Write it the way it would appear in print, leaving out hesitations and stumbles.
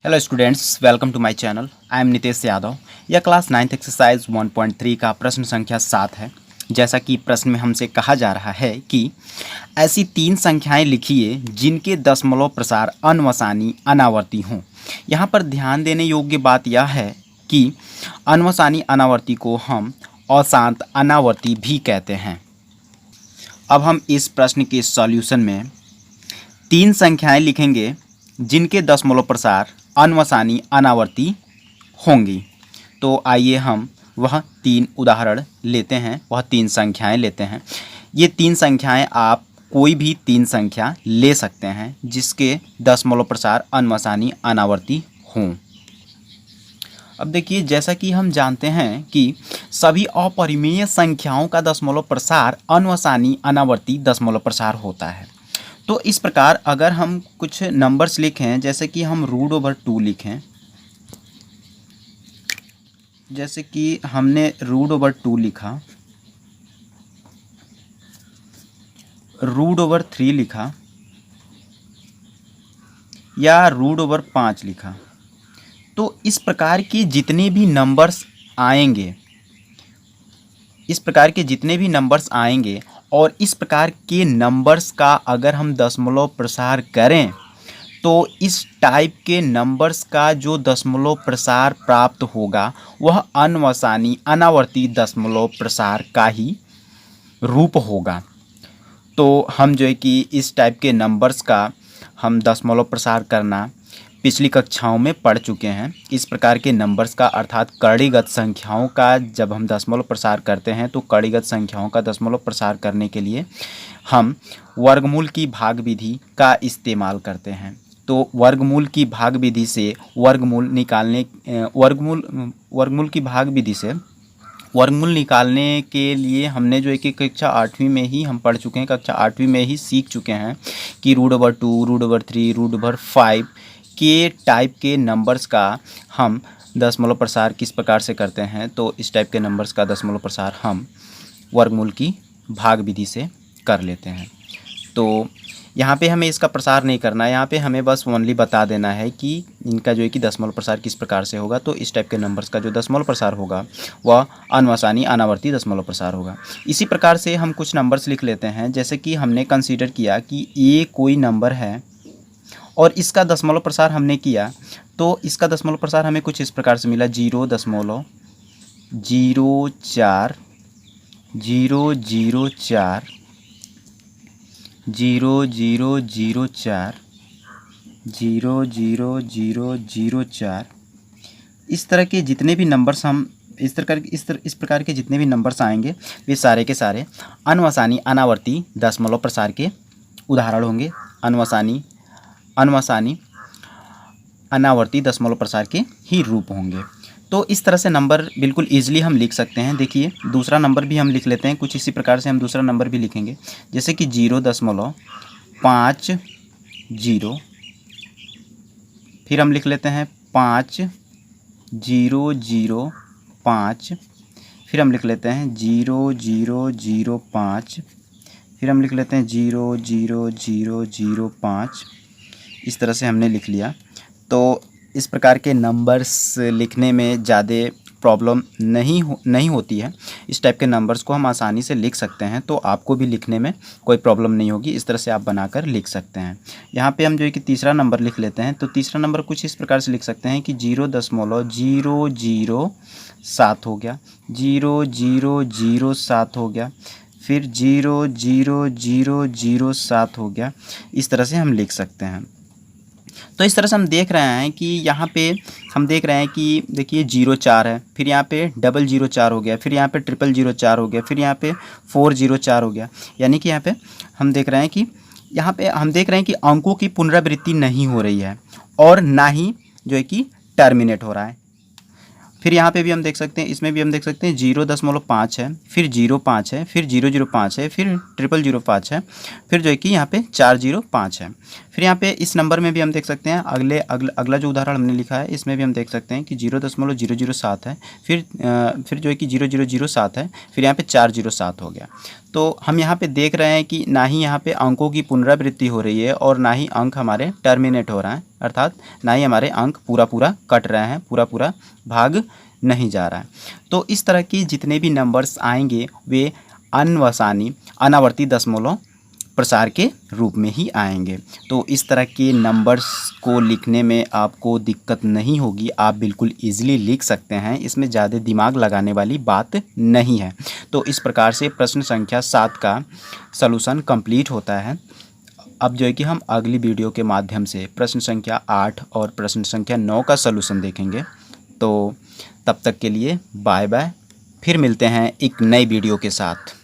Hello students, welcome to my channel. I am Nitesh Yadav. यह class 9th exercise 1.3 का प्रश्न संख्या 7 है। जैसा कि प्रश्न में हमसे कहा जा रहा है कि ऐसी तीन संख्याएं लिखिए जिनके दशमलव प्रसार अनवसानी अनावर्ती हों। यहाँ पर ध्यान देने योग्य बात यह है कि अनवसानी अनावर्ती को हम अशांत अनावर्ती भी कहते हैं। अब हम इस प्रश्न के सॉल्यूशन में तीन संख्याएं लिखेंगे जिनके दशमलव प्रसार अनवसानी अनावर्ती होंगी। तो आइए हम वह तीन उदाहरण लेते हैं, वह तीन संख्याएं लेते हैं। ये तीन संख्याएं आप कोई भी तीन संख्या ले सकते हैं जिसके दशमलव प्रसार अनवसानी अनावर्ती हों। अब देखिए, जैसा कि हम जानते हैं कि सभी अपरिमेय संख्याओं का दशमलव प्रसार अनवसानी अनावर्ती दशमलव प्रसार होता है। तो इस प्रकार अगर हम कुछ नंबर्स लिखें, जैसे कि हम √2 लिखें, जैसे कि हमने √2 लिखा, √3 लिखा या √5 लिखा, तो इस प्रकार के जितने भी नंबर्स आएंगे, और इस प्रकार के नंबर्स का अगर हम दशमलव प्रसार करें तो इस टाइप के नंबर्स का जो दशमलव प्रसार प्राप्त होगा वह अनवसानी अनावर्ती दशमलव प्रसार का ही रूप होगा। तो हम जो है कि इस टाइप के नंबर्स का हम दशमलव प्रसार करना पिछली कक्षाओं में पढ़ चुके हैं। इस प्रकार के नंबर्स का अर्थात कड़ीगत संख्याओं का जब हम दशमलव प्रसार करते हैं तो कड़ीगत संख्याओं का दशमलव प्रसार करने के लिए हम वर्गमूल की भाग विधि का इस्तेमाल करते हैं। तो वर्गमूल की भाग विधि से वर्गमूल निकालने के लिए हमने जो है कि कक्षा 8वीं में ही हम पढ़ चुके हैं, कक्षा 8वीं में ही सीख चुके हैं कि √2, √3, √5 के टाइप के नंबर्स का हम दशमलव प्रसार किस प्रकार से करते हैं। तो इस टाइप के नंबर्स का दशमलव प्रसार हम वर्गमूल की भाग विधि से कर लेते हैं। तो यहाँ पे हमें इसका प्रसार नहीं करना है, यहाँ पे हमें बस ओनली बता देना है कि इनका जो है कि दशमलव प्रसार किस प्रकार से होगा। तो इस टाइप के नंबर्स का जो दशमलव प्रसार होगा वह अनवसानी अनावर्ती दशमलव प्रसार होगा। इसी प्रकार से हम कुछ नंबर्स लिख लेते हैं, जैसे कि हमने कंसीडर किया कि ये कोई नंबर है और इसका दशमलव प्रसार हमने किया, तो इसका दशमलव प्रसार हमें कुछ इस प्रकार से मिला 0.004 0.004 0.004 0.004। इस तरह के जितने भी नंबर्स हम इस प्रकार के जितने भी नंबर्स आएंगे वे सारे के सारे अनवसानी अनावर्ती दशमलव प्रसार के उदाहरण होंगे। अनवसानी अनावर्ती दशमलव प्रसार के ही रूप होंगे। तो इस तरह से नंबर बिल्कुल ईजिली हम लिख सकते हैं। देखिए, दूसरा नंबर भी हम लिख लेते हैं, कुछ इसी प्रकार से हम दूसरा नंबर भी लिखेंगे, जैसे कि 0.50, फिर हम लिख लेते हैं 5005, फिर हम लिख लेते हैं 0005, फिर हम लिख लेते हैं 00005। इस तरह से हमने लिख लिया। तो इस प्रकार के नंबर्स लिखने में ज़्यादा प्रॉब्लम नहीं होती है। इस टाइप के नंबर्स को हम आसानी से लिख सकते हैं, तो आपको भी लिखने में कोई प्रॉब्लम नहीं होगी। इस तरह से आप बनाकर लिख सकते हैं। यहाँ पे हम जो है कि तीसरा नंबर लिख लेते हैं। तो तीसरा नंबर कुछ इस प्रकार से लिख सकते हैं कि 0.007 हो गया, 0.007 हो गया, फिर 0.0007 हो गया। इस तरह से हम लिख सकते हैं। तो इस तरह से हम देख रहे हैं कि यहाँ पे हम देख रहे हैं कि देखिए 04 है, फिर यहाँ पे 004 हो गया, फिर यहाँ पे 0004 हो गया, फिर यहाँ पे 404 हो गया। यानी कि यहाँ पे हम देख रहे हैं कि अंकों की पुनरावृत्ति नहीं हो रही है और ना ही जो है कि टर्मिनेट हो रहा है। फिर यहाँ पे भी हम देख सकते हैं, इसमें भी हम देख सकते हैं 0.5 है, फिर 05 है, फिर 005 है, फिर 0005 है, फिर जो है कि यहाँ पे 405 है। फिर यहाँ पे इस नंबर में भी हम देख सकते हैं, अगला जो उदाहरण हमने लिखा है इसमें भी हम देख सकते हैं कि 0.007 है, फिर जो है कि 0007 है, फिर यहाँ पे 407 हो गया। तो हम यहाँ पे देख रहे हैं कि ना ही यहाँ पे अंकों की पुनरावृत्ति हो रही है और ना ही अंक हमारे टर्मिनेट हो रहे हैं, अर्थात ना ही हमारे अंक पूरा पूरा कट रहे हैं, पूरा पूरा भाग नहीं जा रहा है। तो इस तरह की जितने भी नंबर्स आएंगे वे अनवसानी अनावर्ती दशमलव प्रसार के रूप में ही आएंगे। तो इस तरह के नंबर्स को लिखने में आपको दिक्कत नहीं होगी, आप बिल्कुल ईजिली लिख सकते हैं, इसमें ज़्यादा दिमाग लगाने वाली बात नहीं है। तो इस प्रकार से प्रश्न संख्या 7 का सलूशन कंप्लीट होता है। अब जो है कि हम अगली वीडियो के माध्यम से प्रश्न संख्या 8 और प्रश्न संख्या 9 का सलूशन देखेंगे। तो तब तक के लिए बाय बाय, फिर मिलते हैं एक नई वीडियो के साथ।